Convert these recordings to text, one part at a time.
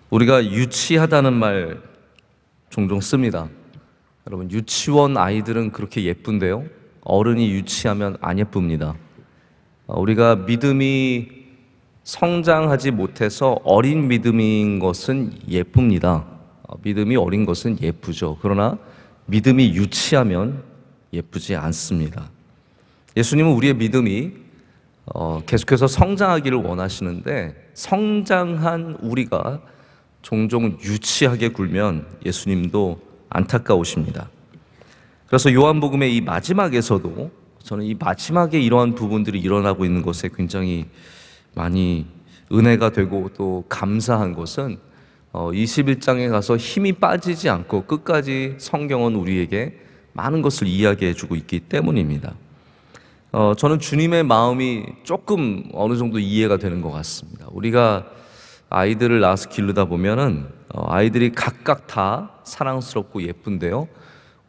우리가 유치하다는 말 종종 씁니다. 여러분, 유치원 아이들은 그렇게 예쁜데요, 어른이 유치하면 안 예쁩니다. 우리가 믿음이 성장하지 못해서 어린 믿음인 것은 예쁩니다. 믿음이 어린 것은 예쁘죠. 그러나 믿음이 유치하면 예쁘지 않습니다. 예수님은 우리의 믿음이 계속해서 성장하기를 원하시는데, 성장한 우리가 종종 유치하게 굴면 예수님도 안타까우십니다. 그래서 요한복음의 이 마지막에서도 저는 이 마지막에 이러한 부분들이 일어나고 있는 것에 굉장히 많이 은혜가 되고 또 감사한 것은 21장에 가서 힘이 빠지지 않고 끝까지 성경은 우리에게 많은 것을 이야기해 주고 있기 때문입니다. 저는 주님의 마음이 조금 어느 정도 이해가 되는 것 같습니다. 우리가 아이들을 낳아서 기르다 보면은 아이들이 각각 다 사랑스럽고 예쁜데요,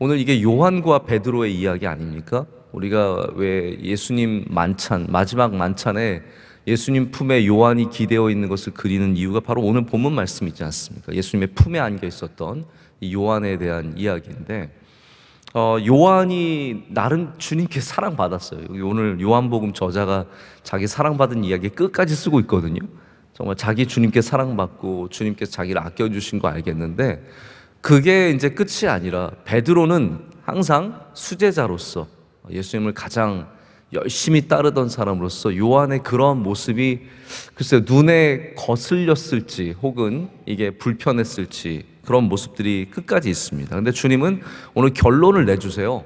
오늘 이게 요한과 베드로의 이야기 아닙니까? 우리가 왜 예수님 만찬, 마지막 만찬에 예수님 품에 요한이 기대어 있는 것을 그리는 이유가 바로 오늘 본문 말씀 있지 않습니까? 예수님의 품에 안겨 있었던 이 요한에 대한 이야기인데, 요한이 나름 주님께 사랑받았어요. 오늘 요한복음 저자가 자기 사랑받은 이야기 끝까지 쓰고 있거든요. 정말 자기 주님께 사랑받고 주님께서 자기를 아껴주신 거 알겠는데, 그게 이제 끝이 아니라 베드로는 항상 수제자로서 예수님을 가장 열심히 따르던 사람으로서 요한의 그런 모습이 글쎄요, 눈에 거슬렸을지 혹은 이게 불편했을지 그런 모습들이 끝까지 있습니다. 근데 주님은 오늘 결론을 내주세요.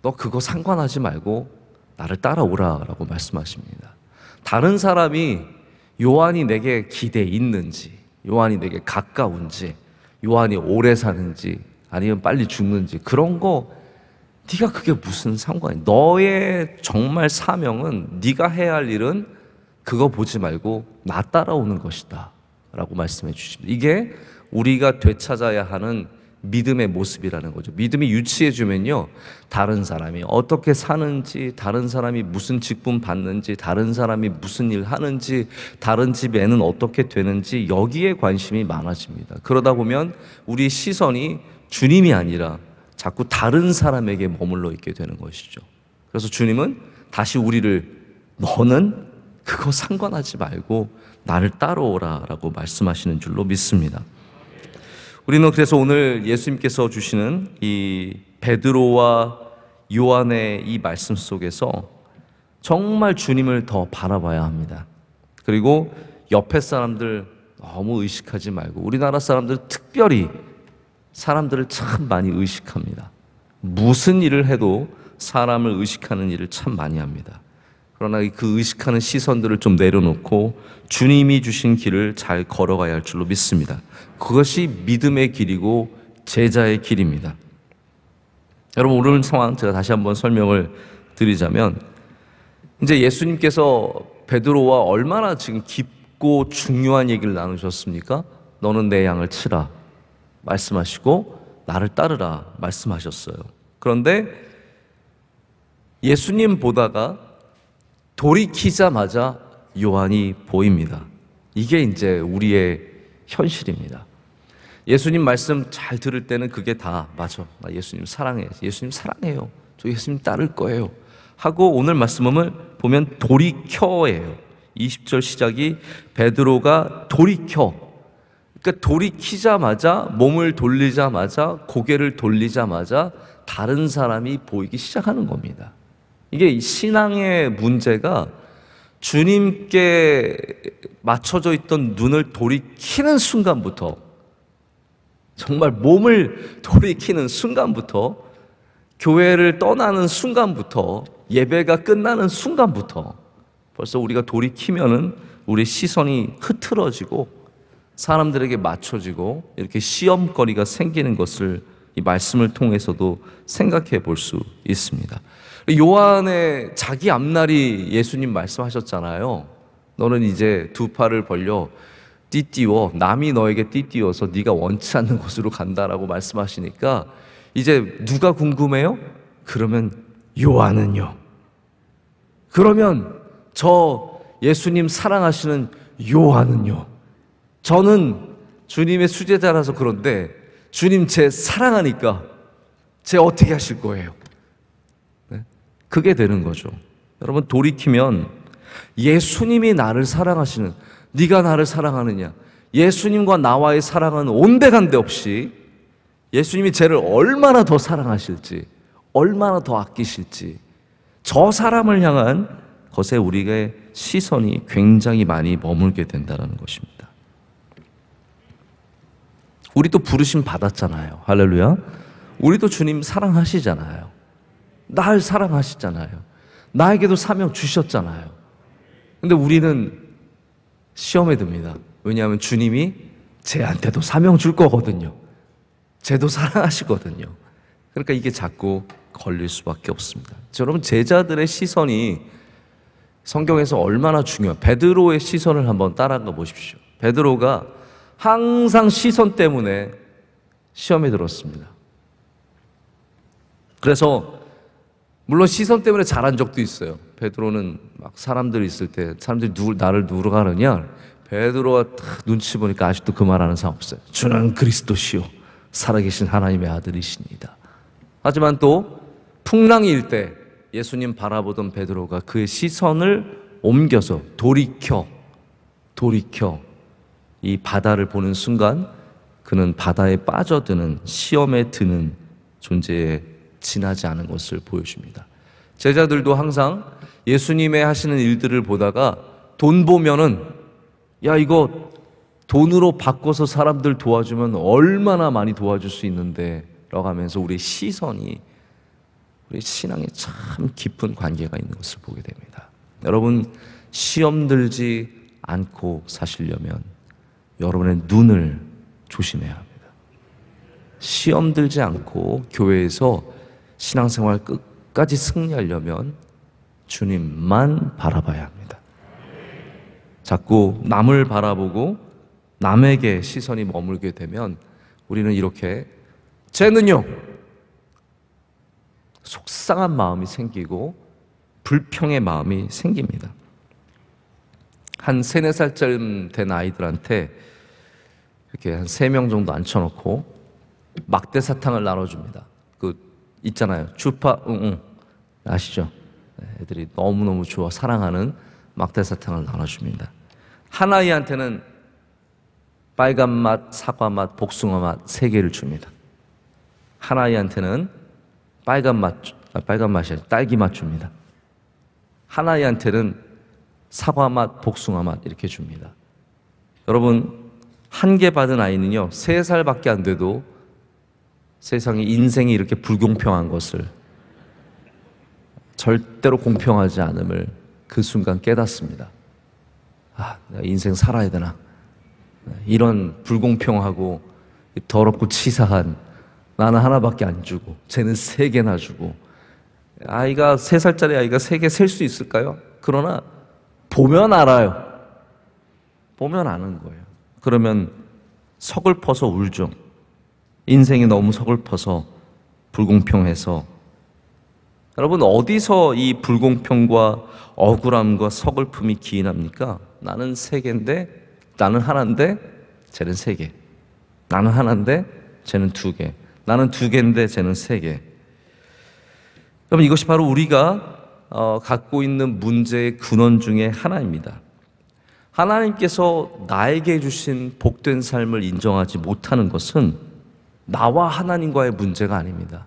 너 그거 상관하지 말고 나를 따라오라 라고 말씀하십니다. 다른 사람이 요한이 내게 기대 있는지, 요한이 내게 가까운지, 요한이 오래 사는지 아니면 빨리 죽는지 그런 거 네가 그게 무슨 상관이야. 너의 정말 사명은, 네가 해야 할 일은 그거 보지 말고 나 따라오는 것이다 라고 말씀해 주십니다. 이게 우리가 되찾아야 하는 믿음의 모습이라는 거죠. 믿음이 유치해지면요, 다른 사람이 어떻게 사는지, 다른 사람이 무슨 직분 받는지, 다른 사람이 무슨 일 하는지, 다른 집에는 어떻게 되는지 여기에 관심이 많아집니다. 그러다 보면 우리 시선이 주님이 아니라 자꾸 다른 사람에게 머물러 있게 되는 것이죠. 그래서 주님은 다시 우리를 너는 그거 상관하지 말고 나를 따라오라 라고 말씀하시는 줄로 믿습니다. 우리는 그래서 오늘 예수님께서 주시는 이 베드로와 요한의 이 말씀 속에서 정말 주님을 더 바라봐야 합니다. 그리고 옆에 사람들 너무 의식하지 말고, 우리나라 사람들 특별히 사람들을 참 많이 의식합니다. 무슨 일을 해도 사람을 의식하는 일을 참 많이 합니다. 그러나 그 의식하는 시선들을 좀 내려놓고 주님이 주신 길을 잘 걸어가야 할 줄로 믿습니다. 그것이 믿음의 길이고 제자의 길입니다. 여러분, 오늘 상황 제가 다시 한번 설명을 드리자면, 이제 예수님께서 베드로와 얼마나 지금 깊고 중요한 얘기를 나누셨습니까? 너는 내 양을 치라 말씀하시고 나를 따르라 말씀하셨어요. 그런데 예수님 보다가 돌이키자마자 요한이 보입니다. 이게 이제 우리의 현실입니다. 예수님 말씀 잘 들을 때는 그게 다 맞아, 나 예수님 사랑해, 예수님 사랑해요, 저 예수님 따를 거예요 하고, 오늘 말씀을 보면 돌이켜예요. 20절 시작이 베드로가 돌이켜, 그러니까 돌이키자마자, 몸을 돌리자마자, 고개를 돌리자마자 다른 사람이 보이기 시작하는 겁니다. 이게 신앙의 문제가 주님께 맞춰져 있던 눈을 돌이키는 순간부터, 정말 몸을 돌이키는 순간부터, 교회를 떠나는 순간부터, 예배가 끝나는 순간부터 벌써 우리가 돌이키면은 우리 시선이 흐트러지고 사람들에게 맞춰지고 이렇게 시험거리가 생기는 것을 이 말씀을 통해서도 생각해 볼 수 있습니다. 요한의 자기 앞날이 예수님 말씀하셨잖아요. 너는 이제 두 팔을 벌려 띠띠워, 남이 너에게 띠띠워서 네가 원치 않는 곳으로 간다라고 말씀하시니까 이제 누가 궁금해요? 그러면 요한은요? 그러면 저 예수님 사랑하시는 요한은요? 저는 주님의 수제자라서 그런데 주님 제 사랑하니까 제 어떻게 하실 거예요? 네? 그게 되는 거죠. 여러분 돌이키면 예수님이 나를 사랑하시는, 네가 나를 사랑하느냐, 예수님과 나와의 사랑은 온데간데 없이 예수님이 쟤를 얼마나 더 사랑하실지, 얼마나 더 아끼실지, 저 사람을 향한 것에 우리의 시선이 굉장히 많이 머물게 된다는 것입니다. 우리도 부르심 받았잖아요. 할렐루야. 우리도 주님 사랑하시잖아요. 날 사랑하시잖아요. 나에게도 사명 주셨잖아요. 근데 우리는 시험에 듭니다. 왜냐하면 주님이 쟤한테도 사명 줄 거거든요. 쟤도 사랑하시거든요. 그러니까 이게 자꾸 걸릴 수밖에 없습니다. 여러분, 제자들의 시선이 성경에서 얼마나 중요해요. 베드로의 시선을 한번 따라가 보십시오. 베드로가 항상 시선 때문에 시험에 들었습니다. 그래서 물론 시선 때문에 잘한 적도 있어요. 베드로는 막 사람들이 있을 때 사람들이 나를 누구로 가느냐, 베드로가 딱 눈치 보니까 아직도 그 말하는 사람 없어요. 주는 그리스도시요 살아계신 하나님의 아들이십니다. 하지만 또 풍랑이 일 때 예수님 바라보던 베드로가 그의 시선을 옮겨서 돌이켜 이 바다를 보는 순간 그는 바다에 빠져드는, 시험에 드는 존재에 지나지 않은 것을 보여줍니다. 제자들도 항상 예수님의 하시는 일들을 보다가 돈 보면은 야, 이거 돈으로 바꿔서 사람들 도와주면 얼마나 많이 도와줄 수 있는데 라고 하면서 우리의 시선이, 우리 신앙에 참 깊은 관계가 있는 것을 보게 됩니다. 여러분, 시험 들지 않고 사시려면 여러분의 눈을 조심해야 합니다. 시험 들지 않고 교회에서 신앙생활 끝까지 승리하려면 주님만 바라봐야 합니다. 자꾸 남을 바라보고 남에게 시선이 머물게 되면 우리는 이렇게, 쟤는요, 속상한 마음이 생기고 불평의 마음이 생깁니다. 한 3, 4살쯤 된 아이들한테 이렇게 한 3명 정도 앉혀놓고 막대 사탕을 나눠줍니다. 그 있잖아요, 주파 응응 아시죠? 애들이 너무너무 좋아 사랑하는 막대 사탕을 나눠줍니다. 한 아이한테는 빨간 맛, 사과 맛, 복숭아 맛 3개를 줍니다. 한 아이한테는 빨간 맛이 아니라 딸기 맛 줍니다. 한 아이한테는 사과 맛, 복숭아 맛 이렇게 줍니다. 여러분, 한 개 받은 아이는요 3살밖에 안 돼도 세상에 인생이 이렇게 불공평한 것을, 절대로 공평하지 않음을 그 순간 깨닫습니다. 아, 내가 인생 살아야 되나? 이런 불공평하고 더럽고 치사한, 나는 하나밖에 안 주고 쟤는 3개나 주고, 아이가 3살짜리 아이가 3개 셀 수 있을까요? 그러나 보면 알아요. 보면 아는 거예요. 그러면 서글퍼서 울죠. 인생이 너무 서글퍼서, 불공평해서. 여러분, 어디서 이 불공평과 억울함과 서글픔이 기인합니까? 나는 3개인데, 나는 하나인데 쟤는 3개. 나는 하나인데 쟤는 2개. 나는 2개인데 쟤는 3개. 여러분, 이것이 바로 우리가 갖고 있는 문제의 근원 중에 하나입니다. 하나님께서 나에게 주신 복된 삶을 인정하지 못하는 것은 나와 하나님과의 문제가 아닙니다.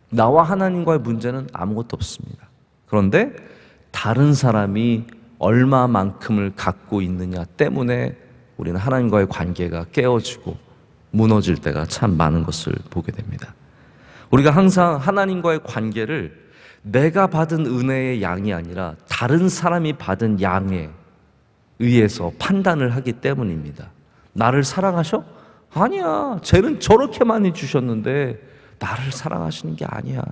나와 하나님과의 문제는 아무것도 없습니다. 그런데 다른 사람이 얼마만큼을 갖고 있느냐 때문에 우리는 하나님과의 관계가 깨어지고 무너질 때가 참 많은 것을 보게 됩니다. 우리가 항상 하나님과의 관계를 내가 받은 은혜의 양이 아니라 다른 사람이 받은 양에 의해서 판단을 하기 때문입니다. 나를 사랑하셔? 아니야. 쟤는 저렇게 많이 주셨는데 나를 사랑하시는 게 아니야.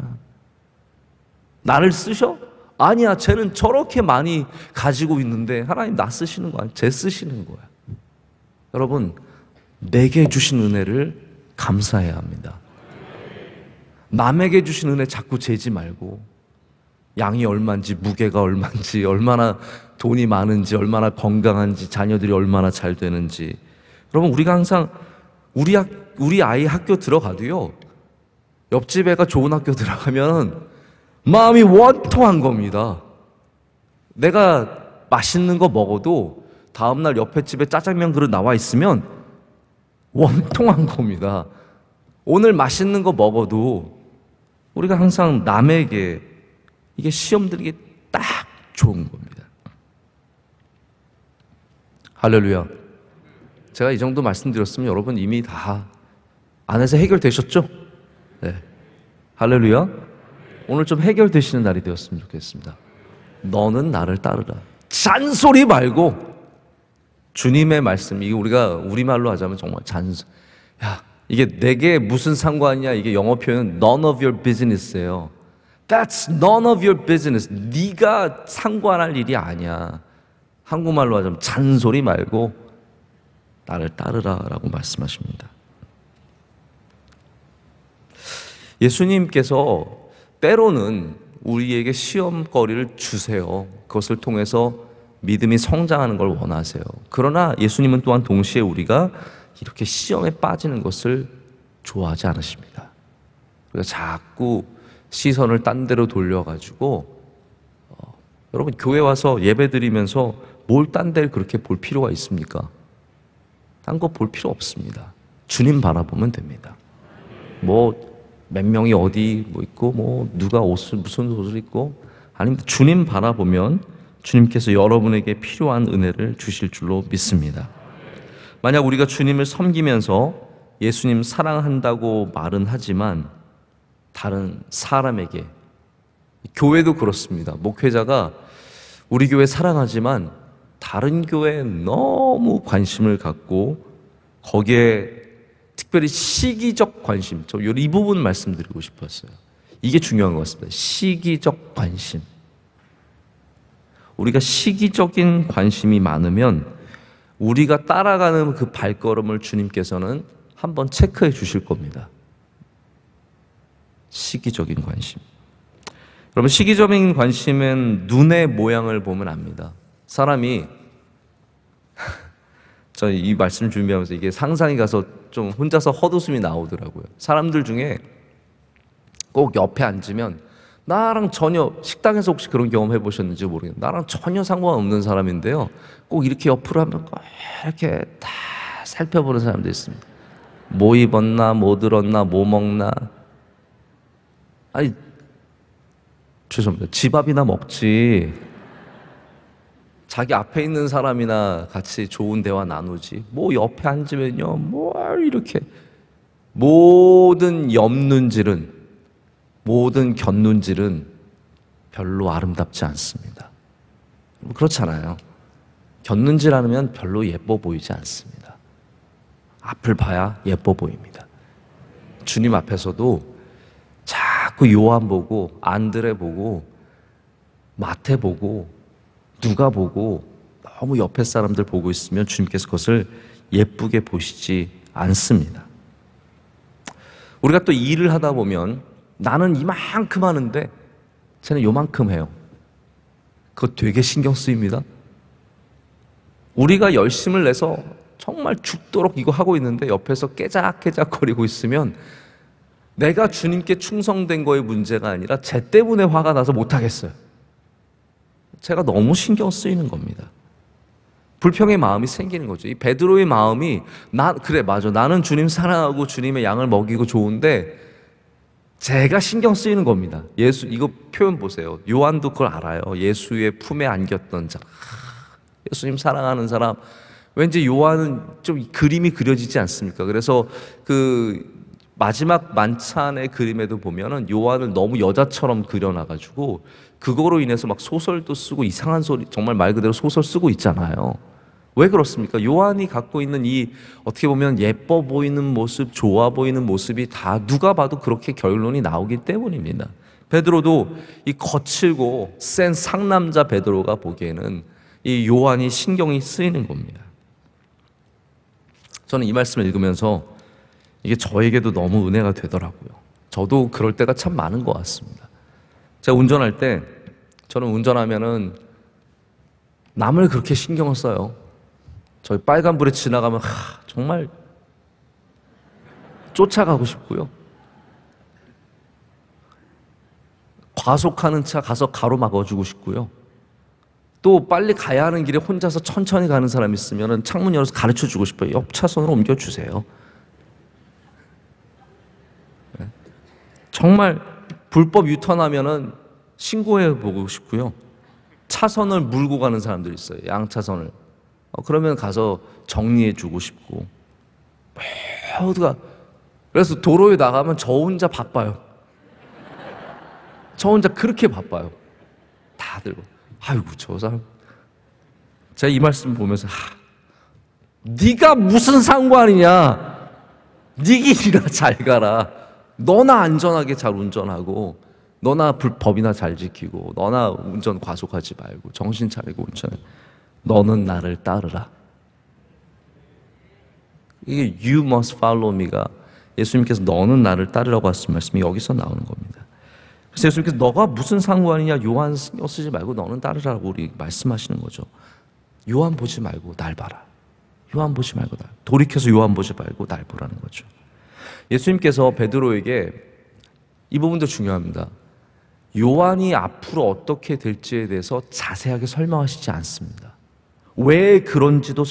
나를 쓰셔? 아니야. 쟤는 저렇게 많이 가지고 있는데 하나님 나 쓰시는 거 아니야. 쟤 쓰시는 거야. 여러분, 내게 주신 은혜를 감사해야 합니다. 남에게 주신 은혜 자꾸 재지 말고, 양이 얼마인지, 무게가 얼마인지, 얼마나 돈이 많은지, 얼마나 건강한지, 자녀들이 얼마나 잘 되는지, 여러분, 우리가 항상 우리 아이 학교 들어가도요, 옆집 애가 좋은 학교 들어가면 마음이 원통한 겁니다. 내가 맛있는 거 먹어도 다음날 옆에 집에 짜장면 그릇 나와 있으면 원통한 겁니다. 오늘 맛있는 거 먹어도 우리가 항상 남에게 이게 시험 들기 딱 좋은 겁니다. 할렐루야. 제가 이 정도 말씀드렸으면 여러분 이미 다 안에서 해결되셨죠? 네. 할렐루야. 오늘 좀 해결되시는 날이 되었으면 좋겠습니다. 너는 나를 따르라. 잔소리 말고 주님의 말씀, 이게 우리가 우리말로 하자면 정말 야, 이게 내게 무슨 상관이냐, 이게 영어 표현은 none of your business예요. That's none of your business. 네가 상관할 일이 아니야. 한국말로 하자면 잔소리 말고 나를 따르라라고 말씀하십니다. 예수님께서 때로는 우리에게 시험거리를 주세요. 그것을 통해서 믿음이 성장하는 걸 원하세요. 그러나 예수님은 또한 동시에 우리가 이렇게 시험에 빠지는 것을 좋아하지 않으십니다. 우리가 자꾸 시선을 딴 데로 돌려가지고 여러분, 교회 와서 예배 드리면서 뭘 딴 데를 그렇게 볼 필요가 있습니까? 딴 거 볼 필요 없습니다. 주님 바라보면 됩니다. 뭐 몇 명이 어디 뭐 있고, 뭐 누가 무슨 옷을 입고, 아닙니다. 주님 바라보면 주님께서 여러분에게 필요한 은혜를 주실 줄로 믿습니다. 만약 우리가 주님을 섬기면서 예수님 사랑한다고 말은 하지만 다른 사람에게, 교회도 그렇습니다. 목회자가 우리 교회 사랑하지만 다른 교회에 너무 관심을 갖고 거기에 특별히 시기적 관심, 이 부분 말씀드리고 싶었어요. 이게 중요한 것 같습니다. 시기적 관심. 우리가 시기적인 관심이 많으면 우리가 따라가는 그 발걸음을 주님께서는 한번 체크해 주실 겁니다. 시기적인 관심. 여러분, 시기적인 관심은 눈의 모양을 보면 압니다. 사람이 저 이 말씀 준비하면서 이게 상상이 가서 좀 혼자서 헛웃음이 나오더라고요. 사람들 중에 꼭 옆에 앉으면 나랑 전혀, 식당에서 혹시 그런 경험 해보셨는지 모르겠는데 나랑 전혀 상관없는 사람인데요, 꼭 이렇게 옆으로 하면 꼭 이렇게 다 살펴보는 사람도 있습니다. 뭐 입었나, 뭐 들었나, 뭐 먹나. 아니, 죄송합니다. 집밥이나 먹지, 자기 앞에 있는 사람이나 같이 좋은 대화 나누지, 뭐 옆에 앉으면요 뭘 이렇게, 모든 옆눈질은, 모든 곁눈질은 별로 아름답지 않습니다. 그렇잖아요. 곁눈질 하면 별로 예뻐 보이지 않습니다. 앞을 봐야 예뻐 보입니다. 주님 앞에서도 자꾸 요한 보고, 안드레 보고, 마태 보고, 누가 보고, 너무 옆에 사람들 보고 있으면 주님께서 그것을 예쁘게 보시지 않습니다. 우리가 또 일을 하다 보면 나는 이만큼 하는데 쟤는 요만큼 해요. 그거 되게 신경 쓰입니다. 우리가 열심을 내서 정말 죽도록 이거 하고 있는데 옆에서 깨작깨작거리고 있으면 내가 주님께 충성된 거의 문제가 아니라 쟤 때문에 화가 나서 못하겠어요. 제가 너무 신경 쓰이는 겁니다. 불평의 마음이 생기는 거죠. 이 베드로의 마음이, 그래 맞아, 나는 주님 사랑하고 주님의 양을 먹이고 좋은데 제가 신경 쓰이는 겁니다. 예수, 이거 표현 보세요. 요한도 그걸 알아요. 예수의 품에 안겼던 자, 예수님 사랑하는 사람. 왠지 요한은 좀 그림이 그려지지 않습니까? 그래서 그 마지막 만찬의 그림에도 보면은 요한을 너무 여자처럼 그려놔가지고 그거로 인해서 막 소설도 쓰고 이상한 소리, 정말 말 그대로 소설 쓰고 있잖아요. 왜 그렇습니까? 요한이 갖고 있는 이 어떻게 보면 예뻐 보이는 모습, 좋아 보이는 모습이 다 누가 봐도 그렇게 결론이 나오기 때문입니다. 베드로도 이 거칠고 센 상남자 베드로가 보기에는 이 요한이 신경이 쓰이는 겁니다. 저는 이 말씀을 읽으면서 이게 저에게도 너무 은혜가 되더라고요. 저도 그럴 때가 참 많은 것 같습니다. 제가 운전할 때, 저는 운전하면은 남을 그렇게 신경을 써요. 저희 빨간불에 지나가면 정말 쫓아가고 싶고요. 과속하는 차 가서 가로막아주고 싶고요. 또 빨리 가야 하는 길에 혼자서 천천히 가는 사람 있으면 창문 열어서 가르쳐주고 싶어요. 옆 차선으로 옮겨주세요. 정말 불법 유턴하면은 신고해 보고 싶고요. 차선을 물고 가는 사람들 있어요. 양차선을. 그러면 가서 정리해 주고 싶고. 모두가. 그래서 도로에 나가면 저 혼자 바빠요. 저 혼자 그렇게 바빠요. 다들. 아이고 저 사람. 제가 이 말씀 보면서 네가 무슨 상관이냐. 네 길이나 잘 가라. 너나 안전하게 잘 운전하고 너나 법이나 잘 지키고 너나 운전 과속하지 말고 정신 차리고 운전해. 너는 나를 따르라. 이게 You must follow me가 예수님께서 너는 나를 따르라고 하신 말씀이 여기서 나오는 겁니다. 그래서 예수님께서 너가 무슨 상관이냐 요한 신경 쓰지 말고 너는 따르라고 우리 말씀하시는 거죠. 요한 보지 말고 날 봐라. 요한 보지 말고 날. 돌이켜서 요한 보지 말고 날 보라는 거죠. 예수님께서 베드로에게 이 부분도 중요합니다. 요한이 앞으로 어떻게 될지에 대해서 자세하게 설명하시지 않습니다. 왜 그런지도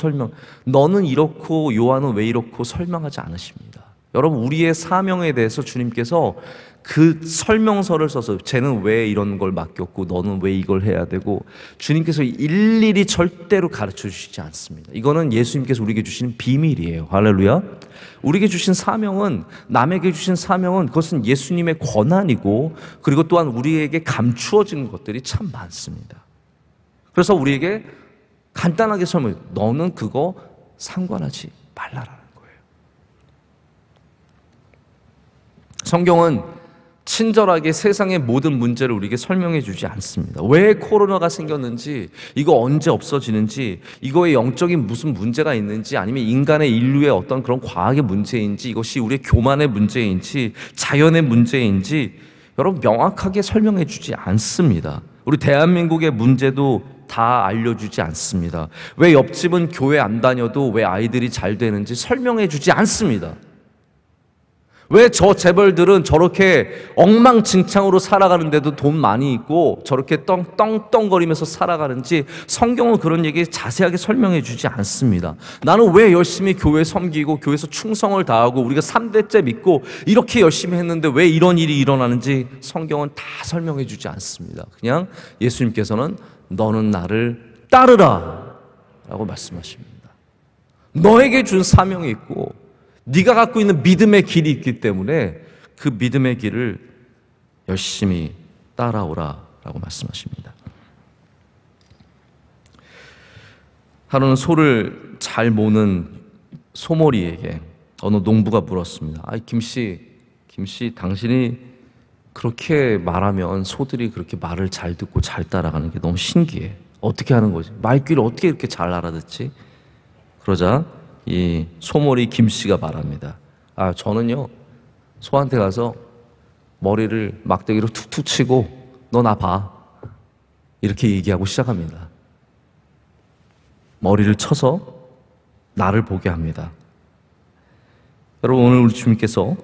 너는 이렇고 요한은 왜 이렇고 설명하지 않으십니다. 여러분 우리의 사명에 대해서 주님께서 그 설명서를 써서 쟤는 왜 이런 걸 맡겼고 너는 왜 이걸 해야 되고 주님께서 일일이 절대로 가르쳐 주시지 않습니다. 이거는 예수님께서 우리에게 주시는 비밀이에요. 할렐루야. 우리에게 주신 사명은 남에게 주신 사명은 그것은 예수님의 권한이고 그리고 또한 우리에게 감추어진 것들이 참 많습니다. 그래서 우리에게 간단하게 설명해 너는 그거 상관하지 말라라는 거예요. 성경은 친절하게 세상의 모든 문제를 우리에게 설명해 주지 않습니다. 왜 코로나가 생겼는지, 이거 언제 없어지는지, 이거에 영적인 무슨 문제가 있는지, 아니면 인간의 인류의 어떤 그런 과학의 문제인지, 이것이 우리의 교만의 문제인지, 자연의 문제인지 여러분 명확하게 설명해 주지 않습니다. 우리 대한민국의 문제도 다 알려주지 않습니다. 왜 옆집은 교회 안 다녀도 왜 아이들이 잘 되는지 설명해 주지 않습니다. 왜 저 재벌들은 저렇게 엉망진창으로 살아가는데도 돈 많이 있고 저렇게 떵떵거리면서 살아가는지 성경은 그런 얘기 자세하게 설명해 주지 않습니다. 나는 왜 열심히 교회 섬기고 교회에서 충성을 다하고 우리가 3대째 믿고 이렇게 열심히 했는데 왜 이런 일이 일어나는지 성경은 다 설명해 주지 않습니다. 그냥 예수님께서는 너는 나를 따르라 라고 말씀하십니다. 너에게 준 사명이 있고 네가 갖고 있는 믿음의 길이 있기 때문에 그 믿음의 길을 열심히 따라오라 라고 말씀하십니다. 하루는 소를 잘 모는 소몰이에게 어느 농부가 물었습니다. 김씨 당신이 그렇게 말하면 소들이 그렇게 말을 잘 듣고 잘 따라가는 게 너무 신기해. 어떻게 하는 거지? 말귀를 어떻게 이렇게 잘 알아듣지? 그러자 이 소몰이 김씨가 말합니다. 저는요 소한테 가서 머리를 막대기로 툭툭 치고 너 나 봐 이렇게 얘기하고 시작합니다. 머리를 쳐서 나를 보게 합니다. 여러분 오늘 우리 주님께서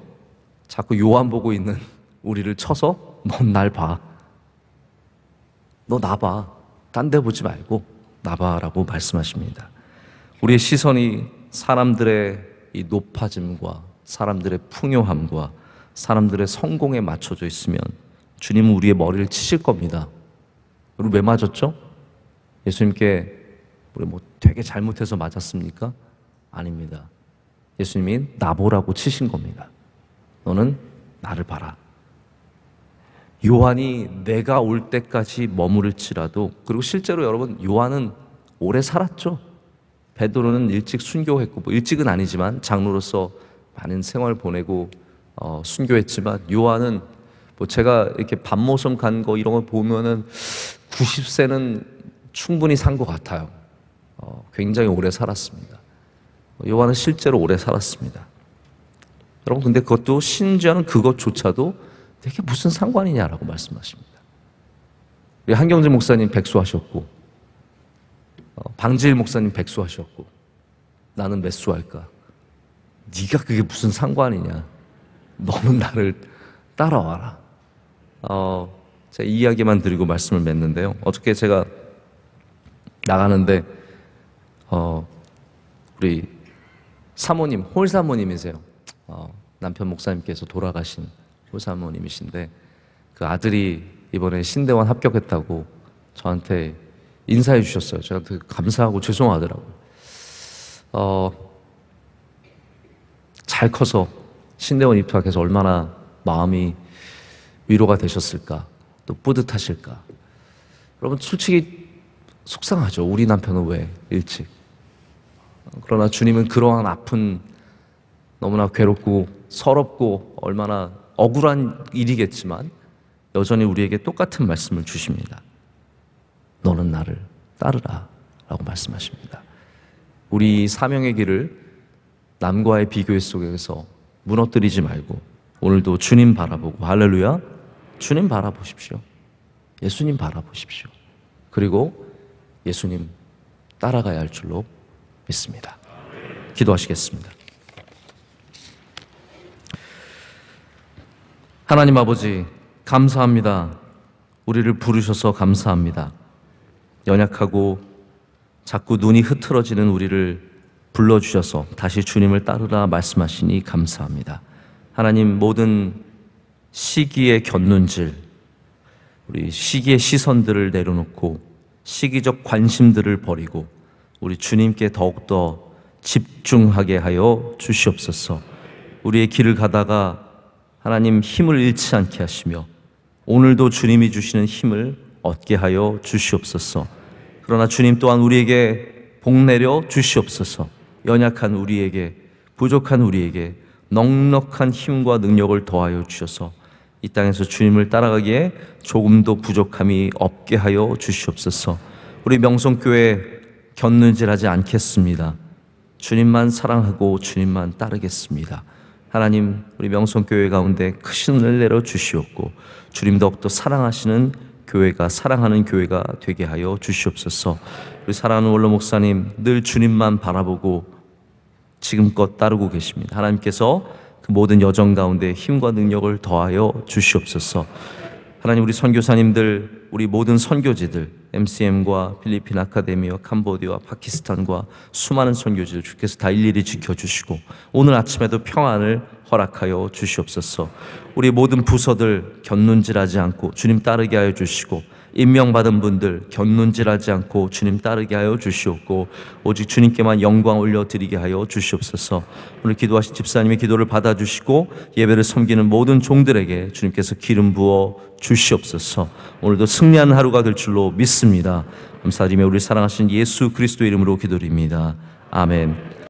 자꾸 요한 보고 있는 우리를 쳐서 넌 날 봐, 너 나 봐, 딴 데 보지 말고 나 봐라고 말씀하십니다. 우리의 시선이 사람들의 이 높아짐과 사람들의 풍요함과 사람들의 성공에 맞춰져 있으면 주님은 우리의 머리를 치실 겁니다. 우리 왜 맞았죠? 예수님께 우리 뭐 되게 잘못해서 맞았습니까? 아닙니다. 예수님이 나보라고 치신 겁니다. 너는 나를 봐라. 요한이 내가 올 때까지 머무를지라도, 그리고 실제로 여러분 요한은 오래 살았죠. 베드로는 일찍 순교했고, 뭐 일찍은 아니지만 장로로서 많은 생활을 보내고 순교했지만, 요한은 뭐 제가 이렇게 밤모섬 간 거 이런 거 보면은 90세는 충분히 산 것 같아요. 굉장히 오래 살았습니다. 요한은 실제로 오래 살았습니다. 여러분 근데 그것도 신자는 그것조차도 되게 무슨 상관이냐라고 말씀하십니다. 한경재 목사님 백수하셨고, 방지일 목사님 백수하셨고, 나는 매수할까? 네가 그게 무슨 상관이냐? 너는 나를 따라와라. 제가 이 이야기만 드리고 말씀을 맺는데요. 어떻게 제가 나가는데 우리 사모님, 홀 사모님이세요. 남편 목사님께서 돌아가신 홀 사모님이신데 그 아들이 이번에 신대원 합격했다고 저한테 인사해 주셨어요. 제가 되게 감사하고 죄송하더라고요. 잘 커서 신대원 입학해서 얼마나 마음이 위로가 되셨을까, 또 뿌듯하실까. 여러분 솔직히 속상하죠. 우리 남편은 왜 일찍. 그러나 주님은 그러한 아픈, 너무나 괴롭고 서럽고 얼마나 억울한 일이겠지만 여전히 우리에게 똑같은 말씀을 주십니다. 너는 나를 따르라 라고 말씀하십니다. 우리 사명의 길을 남과의 비교 속에서 무너뜨리지 말고 오늘도 주님 바라보고, 할렐루야, 주님 바라보십시오. 예수님 바라보십시오. 그리고 예수님 따라가야 할 줄로 믿습니다. 기도하시겠습니다. 하나님 아버지, 감사합니다. 우리를 부르셔서 감사합니다. 연약하고 자꾸 눈이 흐트러지는 우리를 불러주셔서 다시 주님을 따르라 말씀하시니 감사합니다. 하나님, 모든 시기의 곁눈질, 우리 시기의 시선들을 내려놓고 시기적 관심들을 버리고 우리 주님께 더욱더 집중하게 하여 주시옵소서. 우리의 길을 가다가 하나님 힘을 잃지 않게 하시며 오늘도 주님이 주시는 힘을 얻게 하여 주시옵소서. 그러나 주님 또한 우리에게 복 내려 주시옵소서. 연약한 우리에게, 부족한 우리에게 넉넉한 힘과 능력을 더하여 주셔서 이 땅에서 주님을 따라가기에 조금도 부족함이 없게 하여 주시옵소서. 우리 명성교회 곁눈질하지 않겠습니다. 주님만 사랑하고 주님만 따르겠습니다. 하나님, 우리 명성교회 가운데 크신 은혜를 내려 주시옵고 주님 더욱더 사랑하시는 교회가, 사랑하는 교회가 되게 하여 주시옵소서. 우리 사랑하는 원로 목사님, 늘 주님만 바라보고 지금껏 따르고 계십니다. 하나님께서 그 모든 여정 가운데 힘과 능력을 더하여 주시옵소서. 하나님, 우리 선교사님들, 우리 모든 선교지들, MCM과 필리핀 아카데미와 캄보디아와 파키스탄과 수많은 선교지들 주께서 다 일일이 지켜주시고 오늘 아침에도 평안을 허락하여 주시옵소서. 우리 모든 부서들 곁눈질하지 않고 주님 따르게 하여 주시고 임명받은 분들 곁눈질하지 않고 주님 따르게 하여 주시옵고 오직 주님께만 영광 올려드리게 하여 주시옵소서. 오늘 기도하신 집사님의 기도를 받아주시고 예배를 섬기는 모든 종들에게 주님께서 기름 부어 주시옵소서. 오늘도 승리하는 하루가 될 줄로 믿습니다. 감사드리며 우리 사랑하신 예수 그리스도 이름으로 기도드립니다. 아멘.